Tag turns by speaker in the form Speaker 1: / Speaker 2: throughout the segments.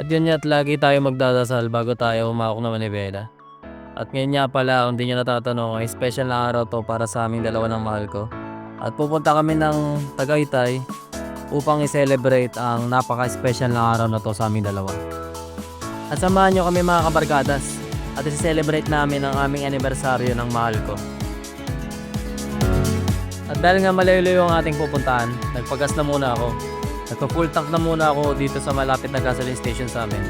Speaker 1: At yun nga, at lagi tayo magdadasal bago tayo humawak ng manibela. At ngayon nga pala, kung di nyo natatanong, ay special na araw to para sa aming dalawa ng mahal ko. At pupunta kami ng Tagaytay upang i-celebrate ang napaka-special na araw na to sa aming dalawa. At samahan nyo kami mga kabarkadas at i-celebrate namin ang aming anibersaryo ng mahal ko. At dahil nga malayo-layo ang ating pupuntahan, nagpagas na muna ako. Nagpa-full tank na muna ako dito sa malapit na gasoline station sa amin.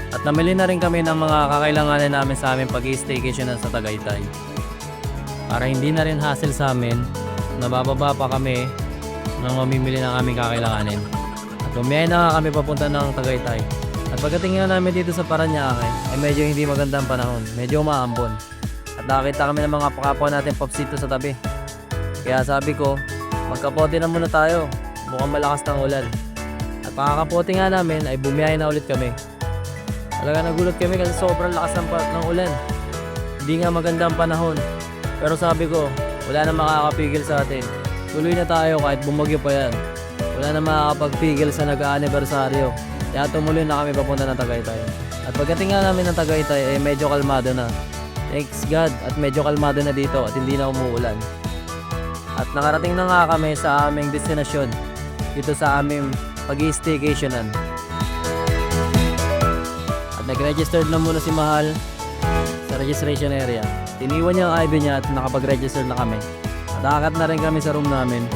Speaker 1: At namili na rin kami ng mga kakailanganin namin sa aming pag-i-staycation sa Tagaytay. Para hindi na rin hassle sa amin, nabababa pa kami nang mamimili ng aming kakailanganin. At bumiyay na nga kami papunta ng Tagaytay. At pagdating nga namin dito sa Paranaque, ay medyo hindi magandang panahon, medyo maambon. At nakakita kami ng mga kapwa natin popsito sa tabi. Kaya sabi ko, magkapote na muna tayo, mukhang malakas ng ulan. At pakakapote nga namin ay bumiyay na ulit kami. Talaga nagulat kami kasi sobrang lakas ng ulan. Hindi nga magandang panahon. Pero sabi ko, wala na makakapigil sa atin. Tuloy na tayo kahit bumagyo pa yan. Wala na makakapagpigil sa nag-aanibersaryo. Kaya tumuloy na kami papunta ng Tagaytay. At pagdating nga namin ng Tagaytay ay medyo kalmado na. Thanks God at medyo kalmado na dito at hindi na umuulan. At nakarating na nga kami sa aming destinasyon dito sa aming pag-i-staycationan. At nag-register na muna si Mahal sa registration area. Tiniwan niya ang ID niya at nakapag-register na kami. At nakakat na rin kami sa room namin.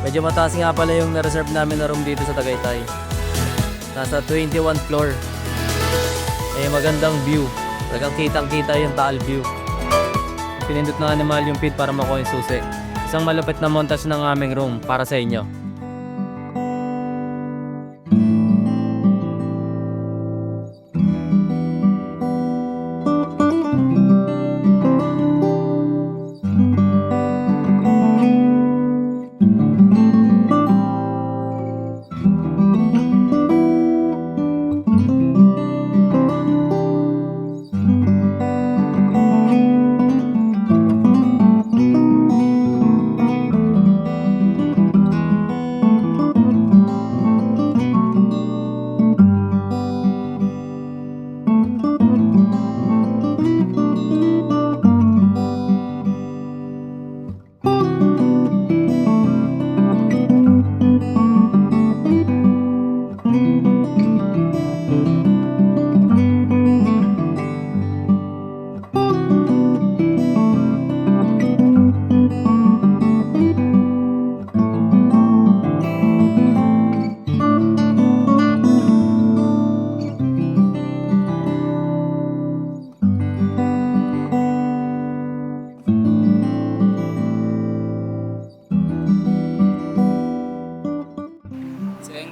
Speaker 1: Medyo mataas nga pala yung na-reserve namin na room dito sa Tagaytay. Nasa 21st floor. Eh magandang view. Talagang kitang-kita yung Taal view. Pinindot na nga ni Mahal yung pin para makuha yung susi. Isang malupit na montage ng aming room para sa inyo.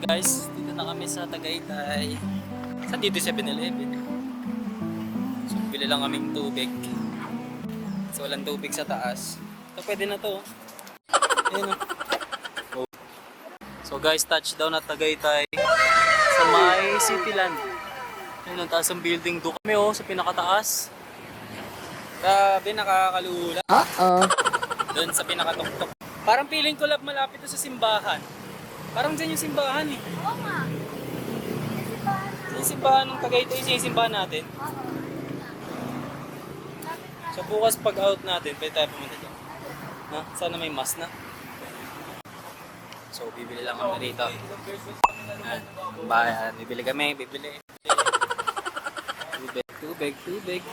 Speaker 1: Guys, dito na kami sa Tagaytay. Saan dito 7-Eleven? So, bili lang kaming tubig. So, walang tubig sa taas. So, pwede na to. Ayan o. So, guys, touchdown at Tagaytay sa may Cityland. Ayan ang taas ng building. Doon kami sa pinakataas. Grabe, nakakalula. Doon sa pinakatuktok. Parang feeling ko malapit to sa simbahan. Parang dyan yung simbahan eh.
Speaker 2: Oo nga.
Speaker 1: Yung simbahan ng Tagaytay, yung simbahan natin. So bukas pag out natin, pwede tayo pumunta dyan. Ha? Sana may mas na. So bibili lang kami rito. Bayan, bibili kami, bibili. Tubig.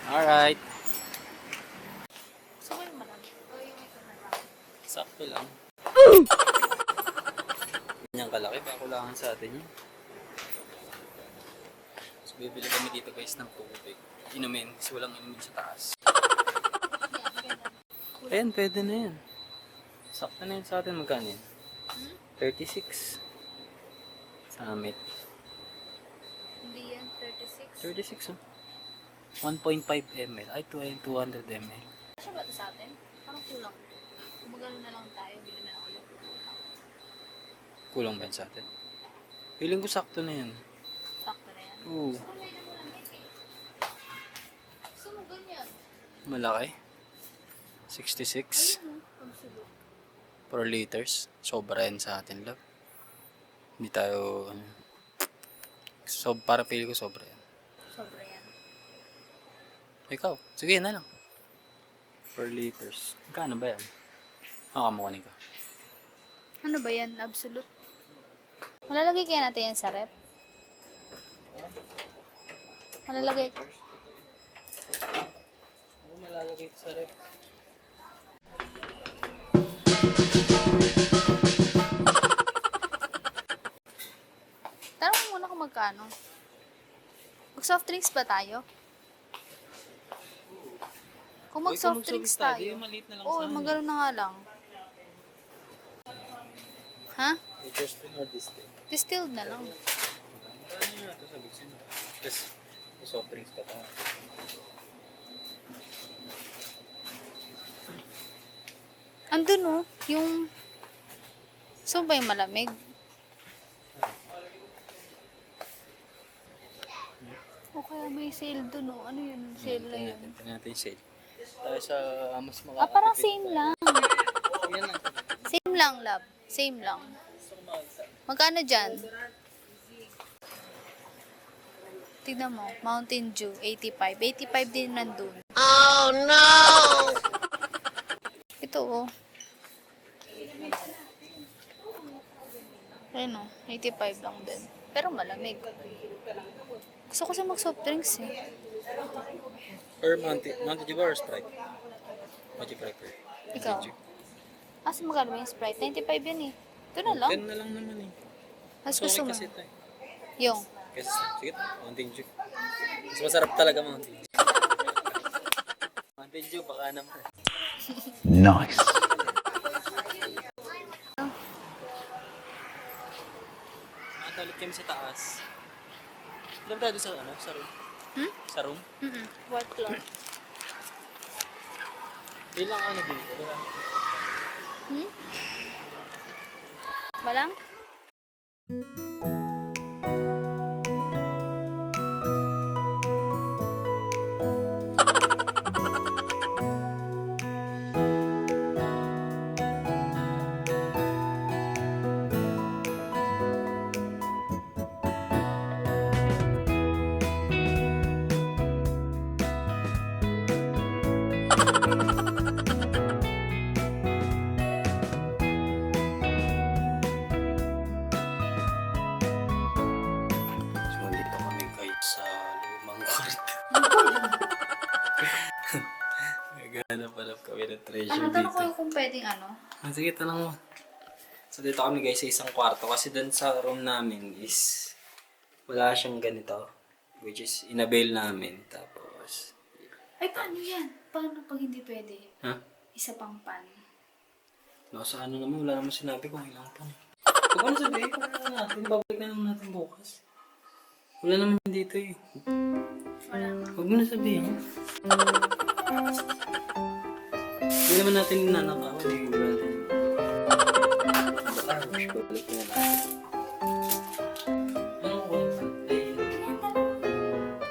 Speaker 1: Alright. Sakto lang. Ganyang kalaki, pakulangan sa atin yun. So bibili kami dito guys ng tubig. Inumin, kasi walang inumin sa taas. Ayan, pwede na yan. Sakto na yun sa atin, magkano yun? 36. Summit.
Speaker 2: Hindi yan, 36.
Speaker 1: 36 oh. 1.5 ml. Ay, 200 ml.
Speaker 2: Siya ba ito sa atin? Parang kulang. Kumagano na lang tayo, bili na lang ulit.
Speaker 1: Kulang ba yan sa atin? Feeling ko sakto na yan.
Speaker 2: Sakto na yan.
Speaker 1: Oo.
Speaker 2: Gusto mo ganyan?
Speaker 1: Malaki. 66.
Speaker 2: Ayun, ang sulo.
Speaker 1: 4 liters. Sobra yan sa atin, love.
Speaker 3: Hindi tayo, para feel ko sobra yan.
Speaker 2: Sobra yan.
Speaker 3: Ikaw, sige na lang. 4 liters. Magkano ba yan? Makamukunin ka.
Speaker 2: Ano ba yan? Absolute? Malalagay kaya natin yan sa rep? Malalagay.
Speaker 3: Malalagay ito sa rep.
Speaker 2: Tanong mo muna kung magkano. Mag soft drinks ba tayo? Kung mag soft drinks tayo.
Speaker 3: Maliit na lang
Speaker 2: Oo,
Speaker 3: sana.
Speaker 2: magano na nga lang. Ha?
Speaker 3: Distilled or distilled?
Speaker 2: Distilled na lang.
Speaker 3: Ano yun ito sa bigsin? Tapos, soft drinks ka pa.
Speaker 2: Andun oh, yung... Saan ba yung malamig? O kaya may sale dun oh. Ano yun? Sale na yun.
Speaker 3: Tingnan natin yung sale. Tayo sa mas makakatipid.
Speaker 2: Ah, parang same lang.
Speaker 3: Yan lang.
Speaker 2: Same lang, love. Same lang. Magkano dyan? Tignan mo, Mountain Dew, 85. 85 din nandun. Oh, no! Ito, oh. Ayun, oh. 85 lang din. Pero malamig. Gusto ko sa mag-soft drinks, eh.
Speaker 3: Or Mountain Dew or Sprite? What you prefer?
Speaker 2: Ikaw?
Speaker 3: Mountain Dew.
Speaker 2: Asa magkano ba yung Sprite? 95 yan, eh. Ito na lang.
Speaker 3: 10 na lang naman eh.
Speaker 2: Mas
Speaker 3: Okay
Speaker 2: gusto mo.
Speaker 3: kasi ito eh.
Speaker 2: Yung.
Speaker 3: Kasi, sige, Mountain Dew. Mas masarap talaga Mountain Dew. Mountain Dew, baka naman.
Speaker 4: Nice.
Speaker 3: Nakatalit kami sa taas. Alam tayo sa ano? Sa room?
Speaker 2: Hmm?
Speaker 3: Sa room?
Speaker 2: White floor.
Speaker 3: Ilang ano dito?
Speaker 2: Hmm? Walang?
Speaker 3: So, dito kami guys sa lumang kwarto. Naghanap-hanap kami ng treasure
Speaker 2: Ano,
Speaker 3: dito.
Speaker 2: tanong ko kung pwedeng ano?
Speaker 3: Sige, tanong mo. So, dito kami guys sa isang kwarto kasi dun sa room namin is wala siyang ganito. Which is inabail namin. Tapos,
Speaker 2: Ay, paano yan? Paano pag hindi pwede?
Speaker 3: ha?
Speaker 2: Isa pang pan.
Speaker 3: Nasa ano naman, wala naman sinabi kung ilang pa. Huwag mo na sabihin, kung ano natin, babalik na lang natin bukas. Wala naman dito eh.
Speaker 2: Wala.
Speaker 3: Huwag mo na sabihin. Hindi naman natin nanakaw. Hindi naman natin. Baka, wish ko balik na natin. Anong kwento?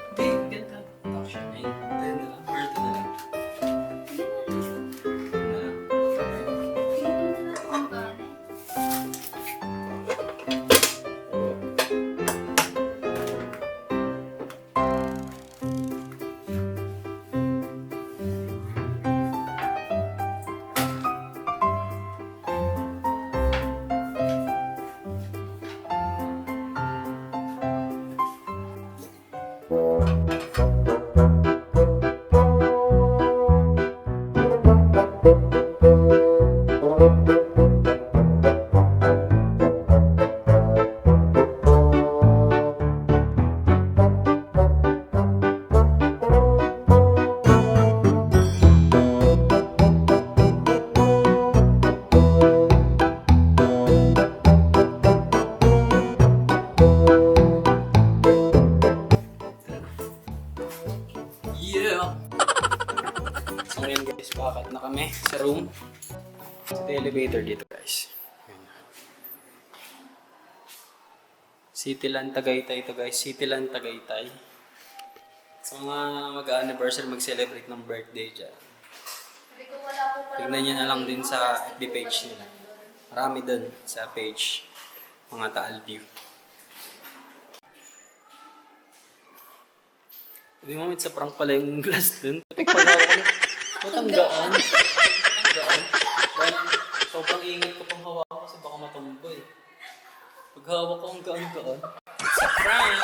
Speaker 3: Hindi, ganda. Action na yun. Tayo na lang. Or ito na lang. Yeah! So ngayon guys, pakat na kami sa room. Sa elevator dito guys. Ayan. Cityland Tagaytay ito guys. Cityland Tagaytay. Sa mga mag-anniversary, mag-celebrate ng birthday dyan. Tignan nyo na lang din sa FB page nila. Marami dun sa page. Mga Taal view. Hindi mo sa prank pala yung glass dun. Pagpagawa ko lang. Matanggaan. Matanggaan. Dahil sobrang ingat ko pang hawakan kasi baka matumbo eh. Pag hawak ko ang gaan-gaan. It's a prank!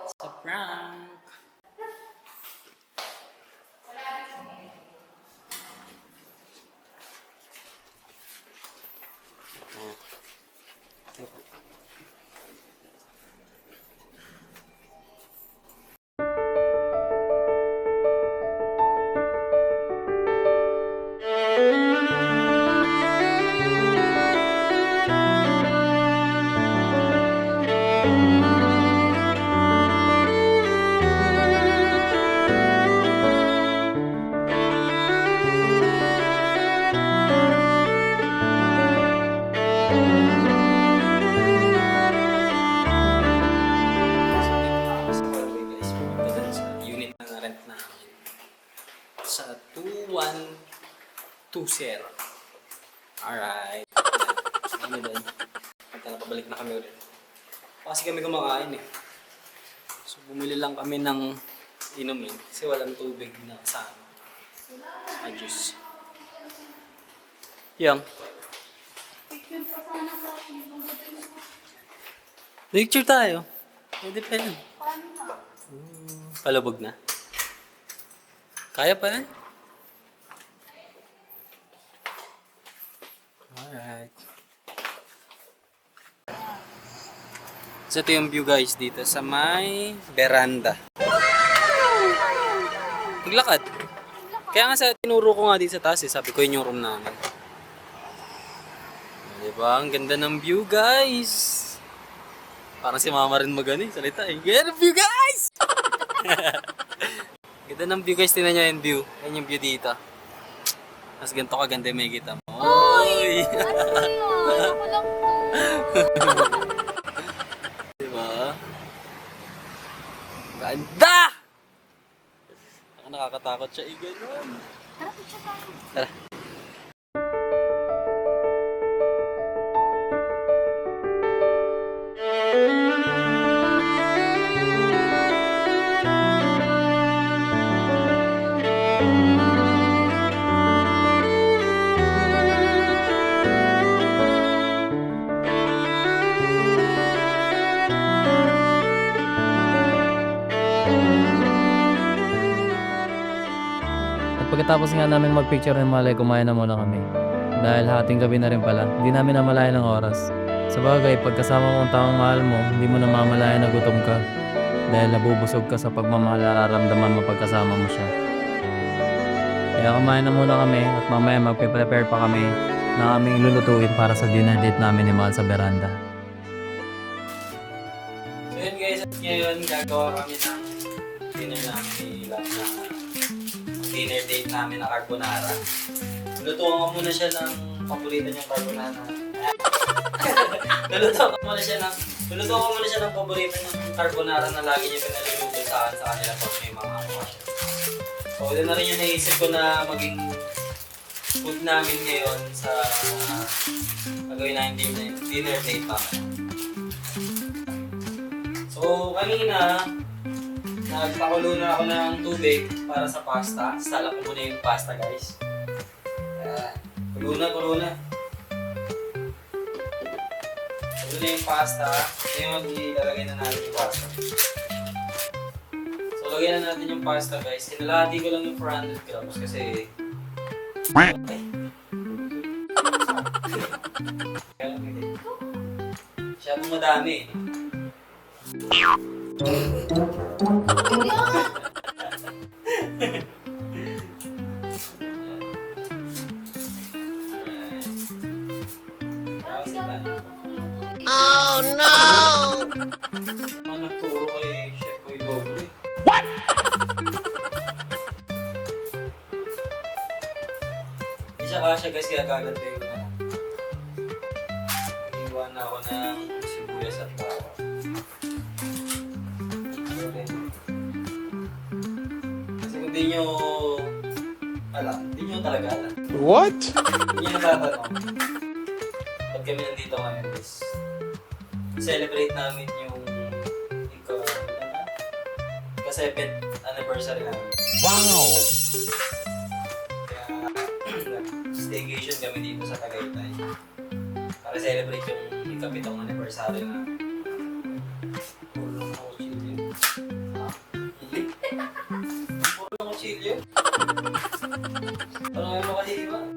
Speaker 3: It's a prank! Sa Broadway guys, pumunta dun sa unit na rent namin. Sa 2120. Alright. Kami doon. Punta na, pabalik na kami ulit. Kasi kami kumakain eh. So bumili lang kami ng inumin kasi walang tubig na kasama. Juice. Yang. Picture tayo. Pwede pa yan. Palubog na. Kaya pa yan? Alright. So ito yung view guys dito sa may veranda. Maglakad. Kaya nga sa tinuro ko nga dito sa taas eh, sabi ko yun yung room namin. Diba? Ang ganda ng view guys. Parang si mama rin magano salita eh. Ganda ng view guys! Ganda ng view guys, tingnan nyo yung view. Yan yung view dito. Mas ganito kaganda yung may kita mo. Oy!
Speaker 2: Ako lang to.
Speaker 3: Diba? Ganda! Nakakatakot siya eh, ganun.
Speaker 2: Tara, picture tayo.
Speaker 3: Tara.
Speaker 1: At pagkatapos nga namin magpicture ng malay, kumain na muna kami. Dahil hating gabi na rin pala, hindi namin namalayan ng oras. Sa bagay, pagkasama mo ang taong mahal mo, hindi mo namamalayan na gutom ka. Dahil nabubusog ka sa pagmamahal na nararamdaman mo pagkasama mo siya. Kaya kumain na muna kami at mamaya magpe-prepare pa kami ng aming lulutuin para sa dinner date namin ni Mahal sa veranda.
Speaker 3: So yun guys, at ngayon gagawa kami ng dinner namin ni Love na dinner date namin na carbonara. Lutuan ko muna siya ng paborito niyang carbonara. Lulutuan ko muna siya ng paborito niyang carbonara na lagi niya pinaluluto sa kanila pag may mga occasion. So ito na rin yung naisip ko na maging food namin ngayon sa gagawin namin dinner date namin. So kanina, nagpakulo na ako ng tubig para sa pasta. Salak ko muna yung pasta guys. Kulo na. Kulo na yung pasta. Ngayon, ilalagay na natin yung pasta. So, lagyan na natin yung pasta guys. Hinalahati ko lang yung 400 grams kasi... Masyadong madami eh.
Speaker 2: Oh no!
Speaker 3: Ano turo kay Chef Boy Doble? Hindi siya kasha guys, kaya gaganti ko na. Iwan na ako ng sibuyas at bawang. Kasi kung di nyo alam, di nyo talaga alam.
Speaker 4: What?
Speaker 3: Hindi nyo natatanong. Pag Ba't kami nandito ngayon is celebrate namin yung ka-7th anniversary namin.
Speaker 4: Wow!
Speaker 3: Kaya staycation kami dito sa Tagaytay para celebrate yung ika-7th anniversary namin. Puro lang ako chilyo. Puro lang ako chilyo. Parang ayaw makahiwa.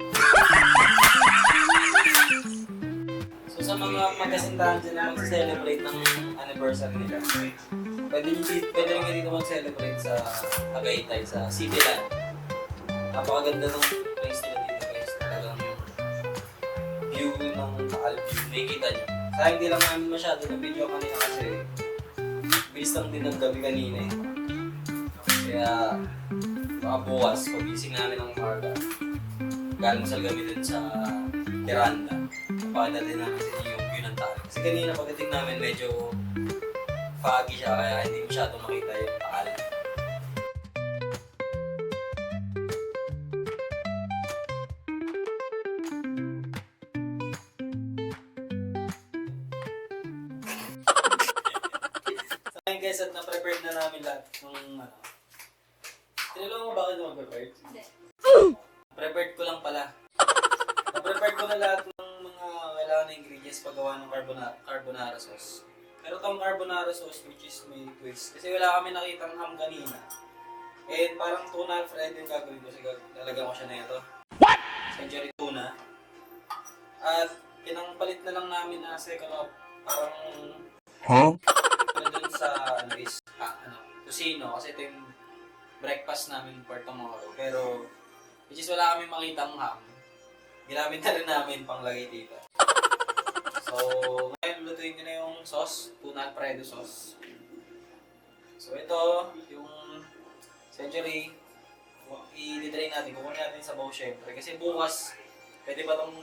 Speaker 3: So sa mga magkasintahan dyan na mag-celebrate ng anniversary nila, pwede rin kayo dito mag-celebrate sa Tagaytay, sa Cityland. Napakaganda ng place nila dito guys. Talagang yung view ng Taal view, makikita nyo. Sayang hindi lang namin masyado na video kanina kasi bilis lang din ng gabi kanina eh. Kaya baka bukas, pagising namin ng umaga, galmusal kami dun sa veranda. Napakadali namin sa inyo yung view ng Taal. Kasi kanina pagdating namin medyo foggy siya kaya hindi masyadong makita yung Taal. So ayun guys, at na-prepared na namin lahat ng ano. Tinulungan mo ba ako na mag-prepared?
Speaker 2: Hindi.
Speaker 3: Prepared ko lang pala. Na-prepared ko na lahat ng mga kailangan na ingredients paggawa ng carbonara sauce. Pero itong carbonara sauce which is may twist. Kasi wala kami nakitang ham kanina. And parang tuna alfredo yung gagawin ko. Kasi lalagyan ko siya na ito. What? Century tuna. At pinangpalit na lang namin na second of parang ano dun sa tusino. Kasi ito yung breakfast namin for tomorrow. Pero which is wala kami makitang ham. Ginamit na rin namin panglagay dito. So, ngayon lutuin ko na yung sauce, tuna alfredo sauce. So, ito, yung century, i-drain natin, kukunin natin sa bowl syempre. Kasi bukas, pwede ba itong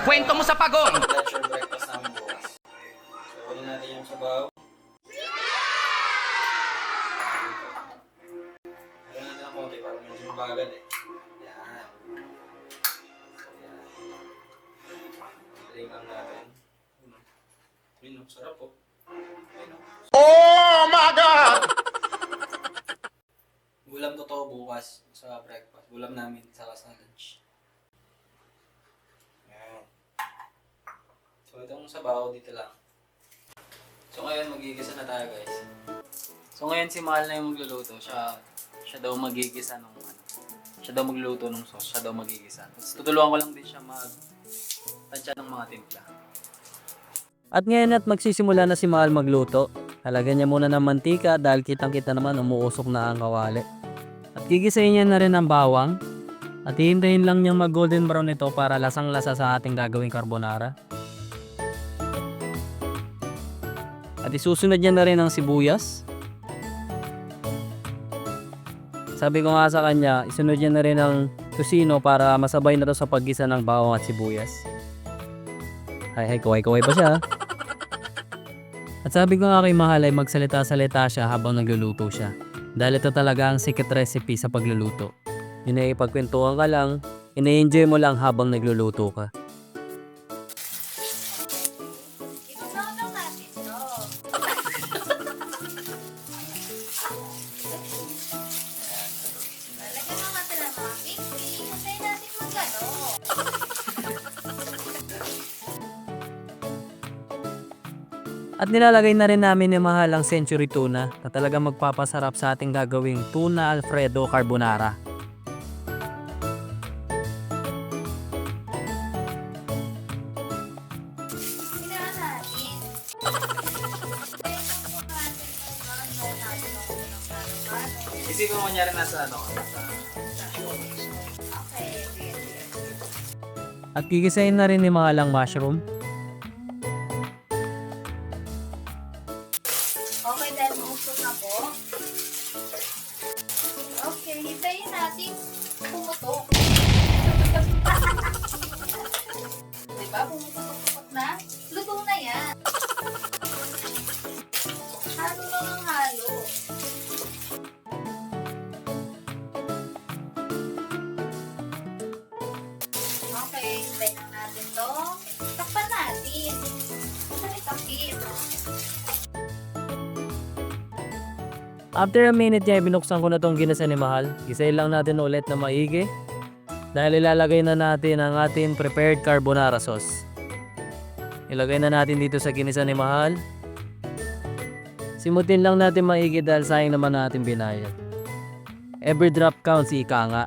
Speaker 5: Kwento mo sa pagong!
Speaker 3: lunch or breakfast namin bukas. So, kunin natin yung sabaw. Kunin natin ng konti para medyo mabagal eh. Yan. So, yan. Drain lang natin. Ayun, sarap po. Ayun,
Speaker 5: Oh my God!
Speaker 3: Ulam totoo bukas sa breakfast. Ulam namin sa lunch. Ayan. So itong sabaw dito lang. So ngayon magigisa na tayo guys. So ngayon si Mahal na yung magluluto. Siya daw magigisa nung siya daw magluluto ng sauce. Siya daw magigisa. Tapos tutulungan ko lang din siya tansya ng mga timpla.
Speaker 1: At ngayon at magsisimula na si Mahal magluto. Halagyan niya muna ng mantika dahil kitang-kita naman umuusok na ang kawali. At gigisahin niya na rin ang bawang. At hihintayin lang niyang mag golden brown ito para lasang-lasa sa ating gagawing carbonara. At isusunod niya na rin ang sibuyas. Sabi ko nga sa kanya, isunod niya na rin ang tusino para masabay na to sa paggisa ng bawang at sibuyas. Hay, kaway-kaway pa siya. At sabi ko nga kay Mahal ay magsalita-salita siya habang nagluluto siya. Dahil ito talaga ang secret recipe sa pagluluto. Yun ay ipagkwentuhan ka lang, ina-enjoy mo lang habang nagluluto ka.
Speaker 2: Ipasaw natin ito. Lalagyan lang natin ang mga cake. Hintayin natin magano.
Speaker 1: At nilalagay na rin namin ni Mahal ang century tuna na talagang magpapasarap sa ating gagawing tuna alfredo carbonara.
Speaker 2: Hinaan natin.
Speaker 3: Isipin mo niya rin nasa
Speaker 2: Okay, sige.
Speaker 1: At gigisahin na rin ni Mahal ang mushroom.
Speaker 2: Okay, dahil mausok na po. Okay, hintayin natin pumutok. Diba? Pumutok na. Luto na yan. Halo lang ang halo. Okay, hintayin lang natin to. Takpan
Speaker 1: After a minute niya, binuksan ko na tong ginisa ni Mahal. Gisayin lang natin ulit na maigi. Dahil ilalagay na natin ang ating prepared carbonara sauce. Ilagay na natin dito sa ginisa ni Mahal. Simutin lang natin maigi dahil sayang naman natin binayad. Every drop counts, ika nga.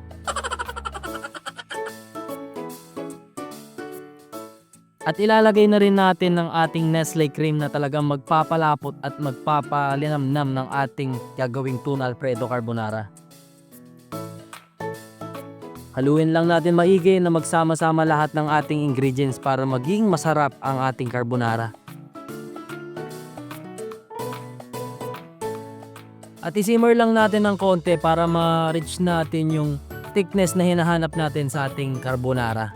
Speaker 1: At ilalagay na rin natin ng ating Nestle cream na talagang magpapalapot at magpapalinamnam ng ating gagawing tuna Alfredo carbonara. Haluin lang natin maigi na magsama-sama lahat ng ating ingredients para maging masarap ang ating carbonara. At isimmer lang natin ng konti para ma-reach natin yung thickness na hinahanap natin sa ating carbonara.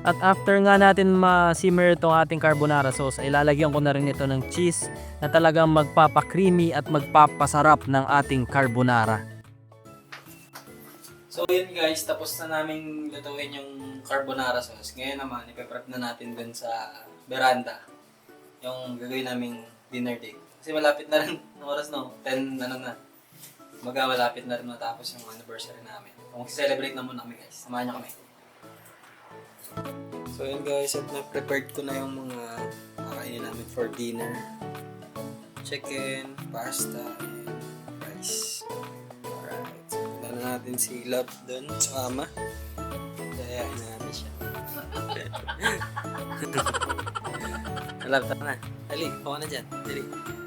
Speaker 1: At after nga natin ma-simmer itong ating carbonara sauce, ay lalagyan ko na rin ito ng cheese na talagang magpapa-creamy at magpapasarap ng ating carbonara.
Speaker 3: So yun guys, tapos na namin lutuin yung carbonara sauce. Ngayon naman, ipe-prep na natin dun sa veranda. Yung gagawin naming dinner date. Kasi malapit na rin ng oras, no? 10, ano na. Malapit na rin matapos yung anniversary namin. Kung celebrate na muna kami guys. Samahan nyo kami. So yun guys, at na-prepared ko na yung mga kakainin namin for dinner. Chicken, pasta, and rice. Alright. So punta na natin si Love dun sa kama. Dayain na natin siya. Love, tara na. Dali, puka na dyan. Dali.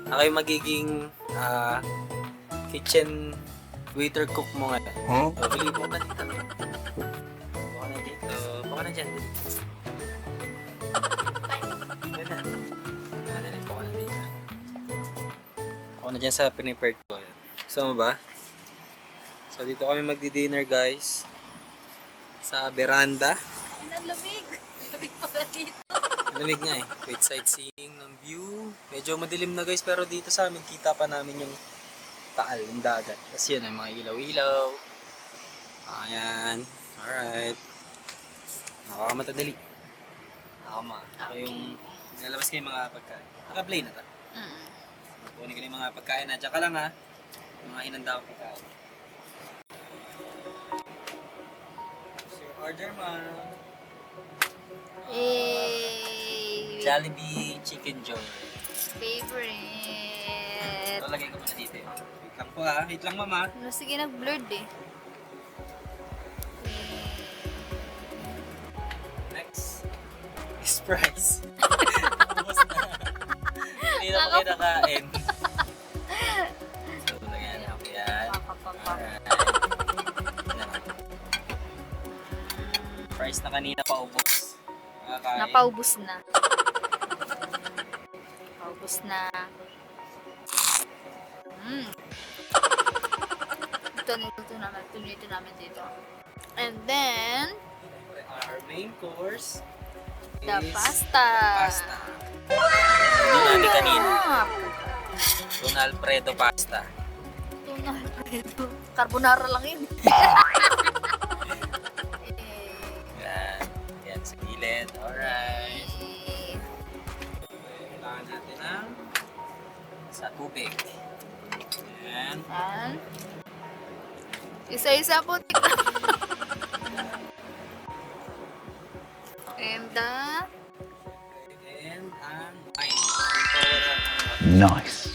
Speaker 3: Ako yung magiging kitchen waiter cook mo ngayon.
Speaker 4: Huh?
Speaker 3: So, dali, puka na dito. Puka na dito. Puka na dyan. Dali. Dali, puka na dito. Puka na dyan sa piniprepared ko. Gusto mo ba? So, dito kami magdi-dinner guys. Sa veranda.
Speaker 2: Ang lamig. Lamig pala dito.
Speaker 3: Lamig nga eh. Wait, sightseeing ng view. Medyo madilim na guys, pero dito sa amin, kita pa namin yung taal, yung dagat. Tapos yun, ay mga ilaw-ilaw. Ayan. Alright. Nakakamata-dali. Ako yung nilalabas ko yung mga pagkain. Naka-play na ta. Kunin ko na yung mga pagkain na. Tsaka lang ha. Yung mga hinanda ko pagkain. What's your order, ma'am? Jollibee Chicken Joy.
Speaker 2: Favorite.
Speaker 3: Ito, lagay ko muna dito. Wait lang po ha. Wait lang mama.
Speaker 2: Ano, sige, nag-blurred eh.
Speaker 3: Next is fries. Tapos na. Hindi na po kayo nakain. So, lagyan na ako yan. Alright. Fries na kanina pa ubos. Nakakain.
Speaker 2: Napaubos na. Napaubos na. Ito namin dito. And then,
Speaker 3: Our main course
Speaker 2: the
Speaker 3: is
Speaker 2: pasta.
Speaker 3: pasta. Ito namin kanina. Tuna Alfredo pasta.
Speaker 2: Tuna Alfredo. Carbonara lang yun.
Speaker 3: Yan. Yan sa gilid. Alright. Kailangan natin ng sa tubig. Yan.
Speaker 2: Yan. Isa-isa po. And
Speaker 3: And ang wine.
Speaker 4: Nice.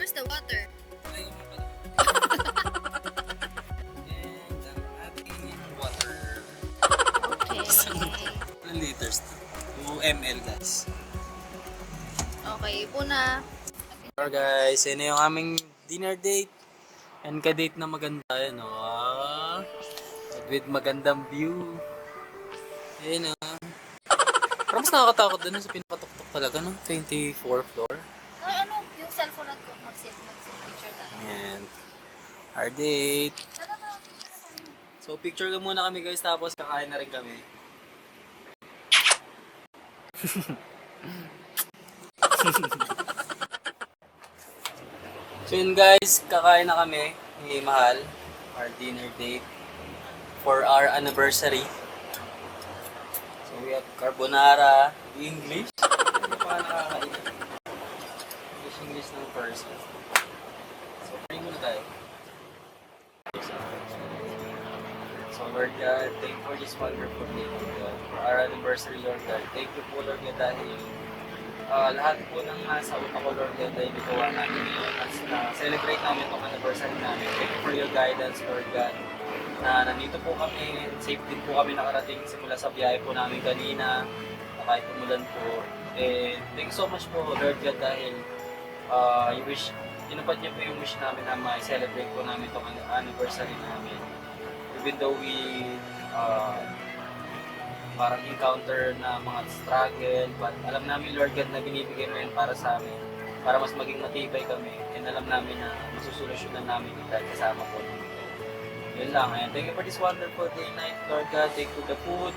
Speaker 2: where's the water?
Speaker 3: And ang ating water.
Speaker 2: Okay.
Speaker 3: Ilang liters? 2 ml guys.
Speaker 2: Okay, po na.
Speaker 3: So guys, yun na yung aming dinner date. And ka-date na maganda yun, oh. With magandang view. Ayun, oh. Pero mas nakakatakot din sa pinakatuktok talaga, no? 24th floor.
Speaker 2: Ay, ano? Yung cellphone ko. Mag-picture tayo.
Speaker 3: And our date. So picture ka muna kami guys, tapos kakain na rin kami. So yun guys, kakain na kami ni Mahal. Our dinner date. for our anniversary. So we have carbonara, English. Hindi pa nakakain. English ng person. So pray muna tayo. So Lord God, thank you for this wonderful day, Lord God. For our anniversary, Lord God. Thank you po, Lord God, dahil lahat po ng nasa utak ko, Lord God, ay nagawa namin ngayon at celebrate namin itong anniversary namin. Thank you for your guidance, Lord God, na nandito po kami, safe din po kami nakarating simula sa biyahe po namin kanina, na kahit umulan po. And thank you so much po, Lord God, dahil tinupad niyo po yung wish namin na ma-celebrate po namin itong anniversary namin. Even though we parang encounter na mga struggle, but alam namin, Lord God, na binibigay mo yun para sa amin, para mas maging matibay kami, and alam namin na masusolusyonan namin yung dahil kasama po namin. Yun lang, and thank you for this wonderful day night, Lord God. Thank you for the food,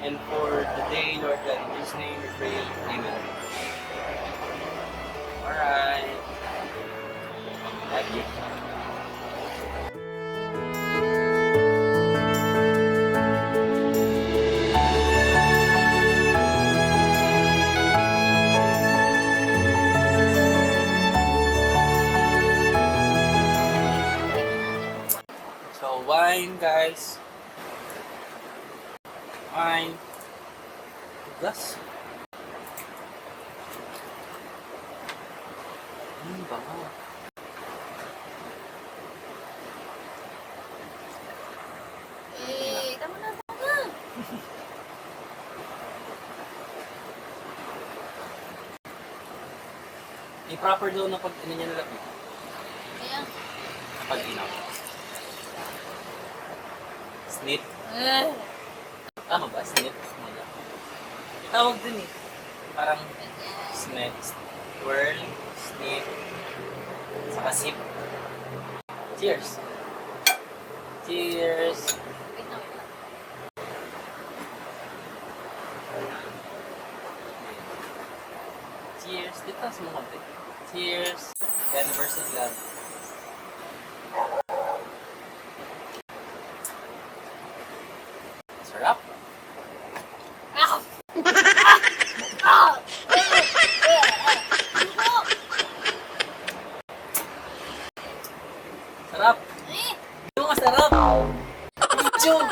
Speaker 3: and for the day, Lord God. In Jesus' name we pray, Amen. Alright. Thank you. So, wine, guys. Wine. Glass. Bango.
Speaker 2: Tama na, tama.
Speaker 3: I-proper daw na pag niya nalapit.
Speaker 2: Kaya,
Speaker 3: Pag inaw. Snip. Tama ba? Snip. Tawag din eh. Parang snip. Swirl. Snip. Saka sip. Cheers. Cheers.
Speaker 2: wait na, wait lang.
Speaker 3: Cheers. Dito sa mga konti. Cheers. Happy anniversary, love. Sarap.
Speaker 2: Ah! Ah!
Speaker 3: Sarap. Hindi mo masarap. Video.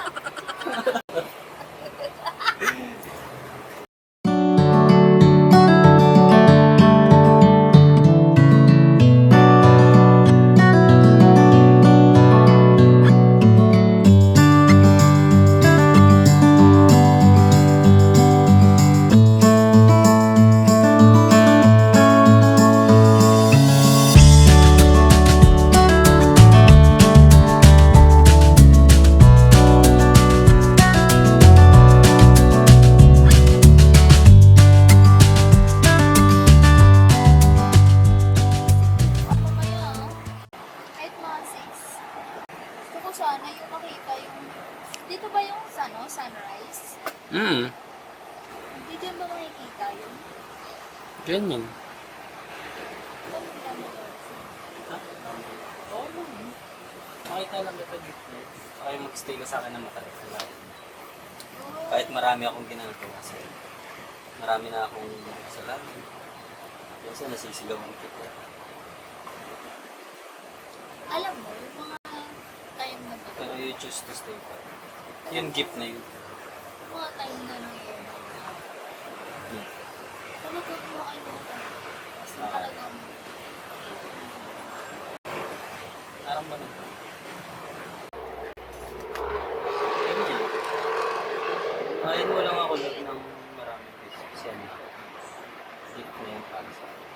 Speaker 2: Mamaya, kahit mga 6. Gusto ko sana yung makita yung... Dito ba yung sunrise? Hindi dyan ba makikita yun?
Speaker 3: Ganyan.
Speaker 2: Ano naman yun?
Speaker 3: Oo naman. Makita lang kita dito. Kaya mag-stay ka sa akin na matagal. Kahit marami akong ginagawa sa'yo. Marami na akong kasalanan. Kasi nasisigawan kita.
Speaker 2: Alam mo, yung mga time na ba?
Speaker 3: Pero you choose to stay pa. Yung gift na yun.
Speaker 2: Mga time na nangyayari. Talagang makalimutan. Kasi talagang...
Speaker 3: Parang ba naman? Ganyan. Kain mo lang ako lang ng maraming beses. Kasi ano, gift na yun para sa akin.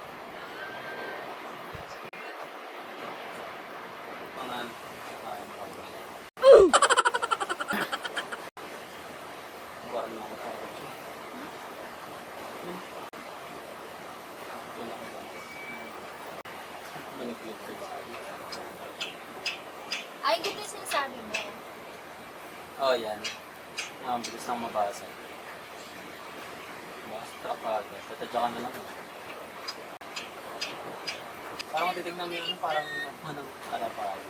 Speaker 3: Mga kain mo ako. Parang ako tawag siya. Wala ko ba? Manipulate ko ba?
Speaker 2: Ay, gito yung sinasabi mo.
Speaker 3: Oh, yan. Bilis nang mabasa. Basta trapado. Tatadya ka na lang. Parang titignan mo yun, parang anong kalapado.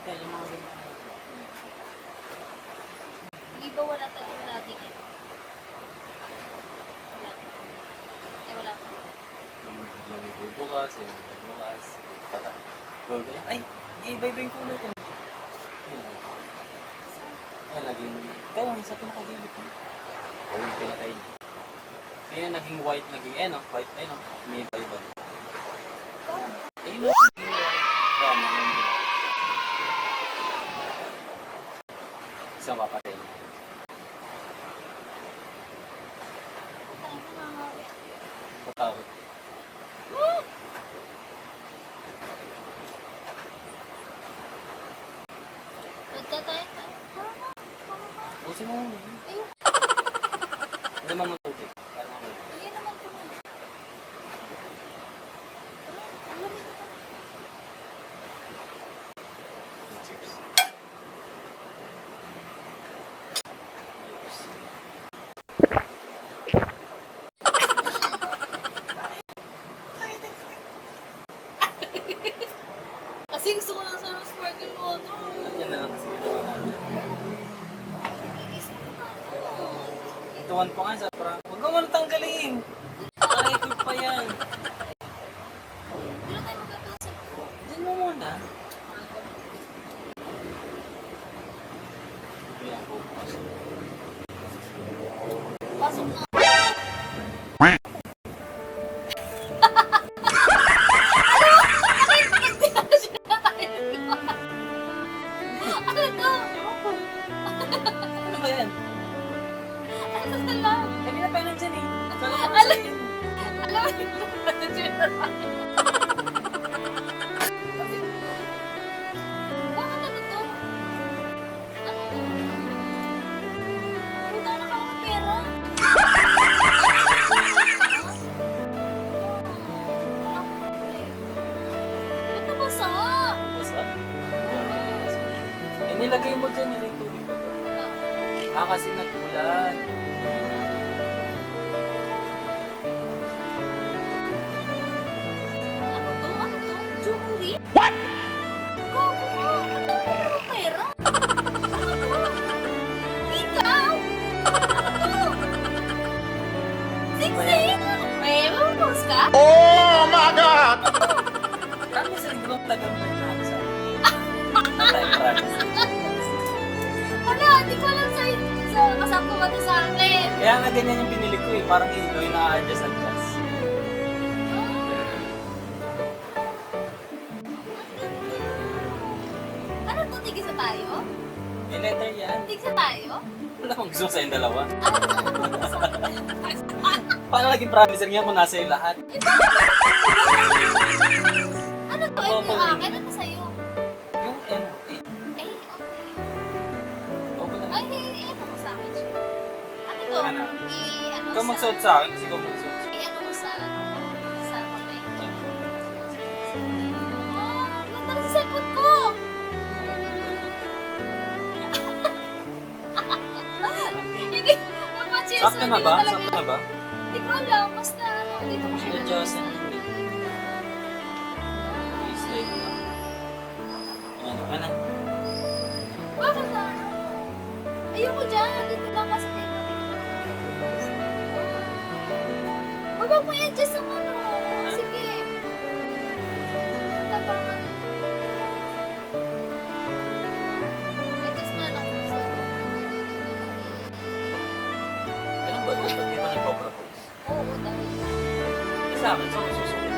Speaker 2: Ano?
Speaker 3: Yan, yung mga ganyan.
Speaker 2: Hindi ba wala din eh? Wala. Eh, wala pa.
Speaker 3: Yung bukas, yung bukas. Ay, iba-iba yung kulay ko. Ay, naging... Ikaw, sa pinakagilip mo. O, yung pinatay niya. Ngayon, naging white, naging, white, may iba-iba. Ayun, naging white. Tama, isang papatay niya.
Speaker 2: Ay, nangangawi.
Speaker 3: Patawad.
Speaker 2: Magtatay.
Speaker 3: Pusin mo mo.
Speaker 2: Ayun.
Speaker 3: Ano naman matubig? Para mamaya.
Speaker 2: Ayun naman ko. Ang lamig ito.
Speaker 3: Cheers.
Speaker 2: Kasi gusto ko lang sa sparkle water.
Speaker 3: Yan na lang kasi ginawa natin. Tuwan pa nga sa prank. Huwag ka muna tanggalin. Naka-record pa yan.
Speaker 2: Pero tayo magpapasok.
Speaker 3: Diyan mo muna. Ayan po.
Speaker 2: Pasok na.
Speaker 3: Ano ba yan?
Speaker 2: Ano na lang?
Speaker 3: Kanina pa nandyan eh. Kala ko
Speaker 2: Alam-
Speaker 3: sa'yo.
Speaker 2: Alam mo yung bakit ano to? Ano to? Puta na ka ng pera. Ba't nabasa?
Speaker 3: Basta? Eh, nilagay mo dyan. Nilagay tubig mo dyan. Kasi nagkulan.
Speaker 2: Ano to? Ano to? Jewelry? What? Gago mo. Ano yung pera? Ano to? Ikaw? Ano to? Siksik? May mabos ka?
Speaker 5: Oh my God!
Speaker 3: Promise, hindi mo talagang may promise. Patay, promise.
Speaker 2: Wala, hindi ko alam sa kasama ba ito sa akin.
Speaker 3: Kaya nga ganyan yung binili ko eh. Parang ilo yung na-adjust.
Speaker 2: Ano to? Tigisa tayo?
Speaker 3: May letter yan.
Speaker 2: Tigisa tayo?
Speaker 3: Wala akong gusto sa yung dalawa.
Speaker 2: Ah,
Speaker 3: Paano naging promiser niya kung nasa yung lahat?
Speaker 2: ano to? Ito yung akin? Ano sa'yo?
Speaker 3: Yung eh,
Speaker 2: Eh, okay.
Speaker 3: okay
Speaker 2: Ay,
Speaker 3: lang.
Speaker 2: ano mo sa akin siya? Ano to?
Speaker 3: Ano?
Speaker 2: I-ano
Speaker 3: Ikaw magsuot sa akin kasi ikaw magsuot.
Speaker 2: I-ano mo sa papel. Ah, ganda sa cellphone ko! Hindi, mapacheers
Speaker 3: Sakto na ba? Sakto na ba?
Speaker 2: Hindi ko alam, basta ano, dito ko siya
Speaker 3: Adjust na. Slave na. Ano ka na?
Speaker 2: Bakit na? Ayoko dyan, dito lang kasi dito. Huwag mo i-adjust ang ano. Sige. Tapangan. Adjust mo na lang.
Speaker 3: Ganun ba? Di ba nagpo-propose?
Speaker 2: Oo, dahil.
Speaker 3: Sa akin, sa susunod.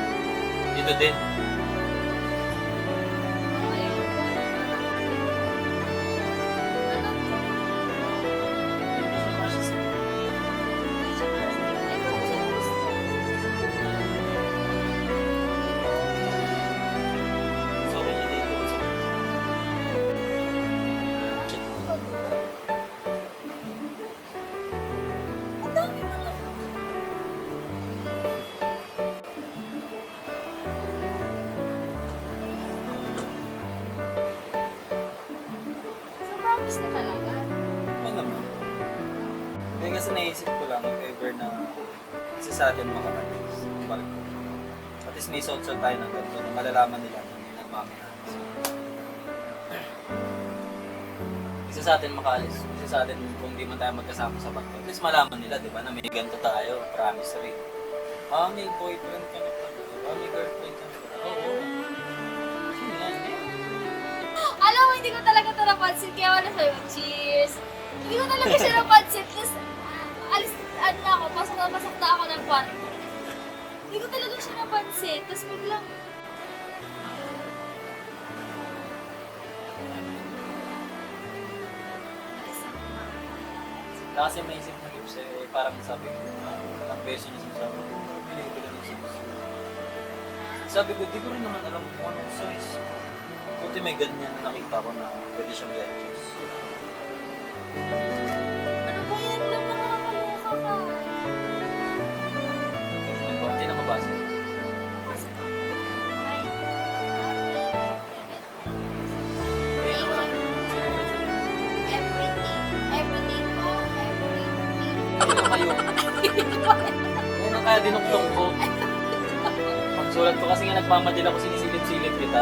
Speaker 3: Dito din.
Speaker 2: Ayoko. Ano?
Speaker 3: So, kaya dito.
Speaker 2: Ang dami mo lang. So, promise na talaga.
Speaker 3: Ano naman? Kaya kasi naisip ko lang if ever na isa sa atin makarating sa barko. At least may sort tayo ng ganito na malalaman nila na may nagmamahal. So, isa sa atin makaalis, isa sa atin kung di man tayo magkasama sa barko. At least malaman nila, di ba, na may ganito tayo, promise rin. May boyfriend ka na pala. May girlfriend ka na pala. Oo. Sino yan?
Speaker 2: Alam mo, hindi ko talaga ito napansin. Kaya wala sa'yo, cheers. Hindi ko talaga siya napansin. Tapos, alis, na ako, pasok na ako ng kwarto. Hindi ko talaga siya napansin. Tapos biglang,
Speaker 3: Kasi may isip na gift sa'yo, parang sabi ko, ang beso niya sabi ko, binigay ko lang yung size. Sabi ko, di ko rin naman alam kung anong size. Buti may ganyan na nakita ko na pwede siyang i-adjust.
Speaker 2: ano ba yan? Alam mo, nakakaloka ka.
Speaker 3: Hindi na mabasa.
Speaker 2: Everything po, everything.
Speaker 3: Ayun ang kaya dinuktong ko. Pagsulat ko kasi nga nagmamadil ako, sinisilip-silip kita.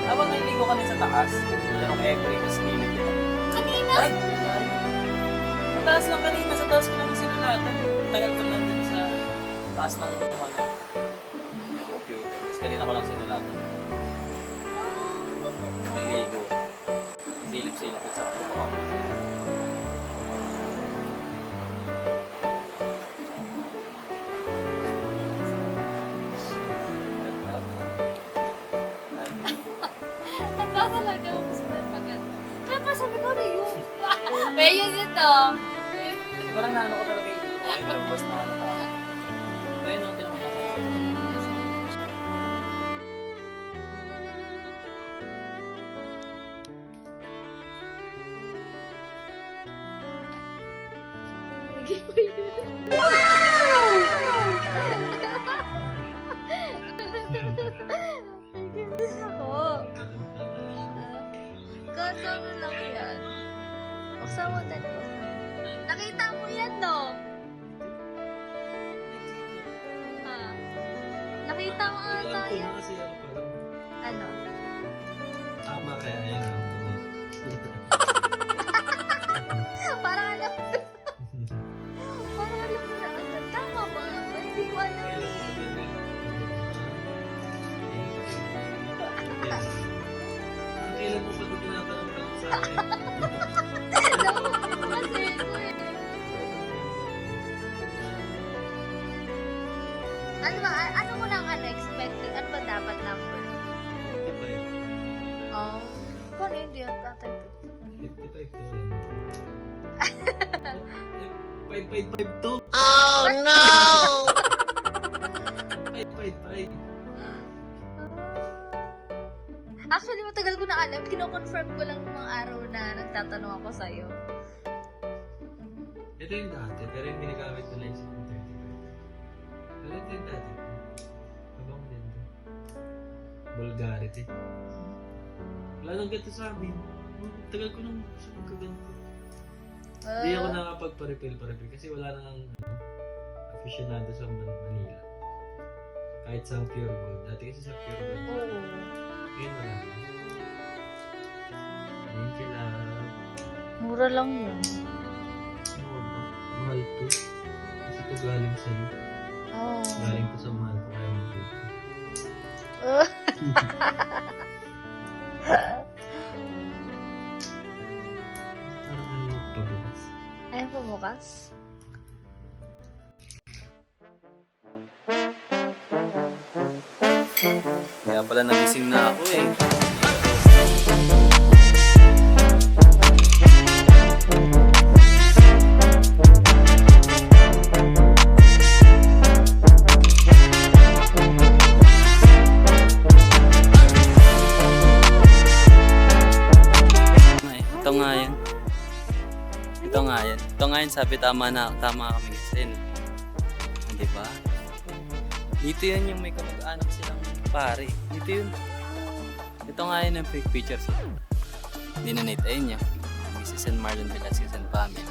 Speaker 3: Habang naligo kami sa taas, yan ang every mas silip kita.
Speaker 2: Kanina?
Speaker 3: Ay! Sa taas lang kanina, sa taas ko lang sinulatan. Tagal ko lang din sa taas ng computer. Tapos kanina ko lang sinulatan. Naligo. Silip-silip kita sa ako.
Speaker 2: Nagka talaga ako sa pagkakata. Kaya pa sabi ko rin yun. May yun ito.
Speaker 3: Parang naano ko talaga yung ay, parang basta na ako. Kaya nung tinanong ako.
Speaker 2: Nagkikinis ako. Kasama lang yan. Buksan mo dalawa. Nakita mo yan, no? Nakita mo ata yan. Ano?
Speaker 3: Tama kaya yan.
Speaker 2: Parang alam mo. Parang alam mo na agad. Tama ba? Hindi ko alam eh.
Speaker 3: Kailan mo pa ito tinatanong ka sa akin?
Speaker 2: Alam mo kasi ito eh. Ano ba? Ano mo nang unexpected? Ano ba dapat number? Oh. Paano hindi yung tatay?
Speaker 3: 555 to.
Speaker 5: Oh no!
Speaker 3: 555.
Speaker 2: Actually, matagal ko na alam. Kino-confirm ko lang ng mga araw na nagtatanong ako sa'yo.
Speaker 6: Ito yung dati, pero yung ginagamit ko lang yung 35. Pero ito yung dati. Habang din. Vulgarity. Wala nang ganito sa amin. Tagal ko nang gusto magkaganito. Hindi ako nakapagpa-refill kasi wala nang aficionado sa Manila. Kahit sa Pure Gold. Dati kasi sa Pure Gold.
Speaker 2: Oo.
Speaker 6: Ngayon wala na. Thank you, love.
Speaker 2: Mura lang yun.
Speaker 6: Ano ba? Mahal to. Kasi ito galing sa'yo.
Speaker 2: Oh.
Speaker 6: Galing to sa mahal ko kaya mahal ko. Parang ano yung pabukas.
Speaker 2: Ayaw po bukas?
Speaker 3: Kaya pala nagising na ako eh. Ito nga yan. Ito nga yan. Ito nga yan, sabi tama kami kasi. No? Di ba? Dito yun yung may kamag-anak silang pare. Dito yun. Ito nga yun yung fake pictures. Hindi na nate. Ayun yan. Mrs. and Marlon Velasquez and family.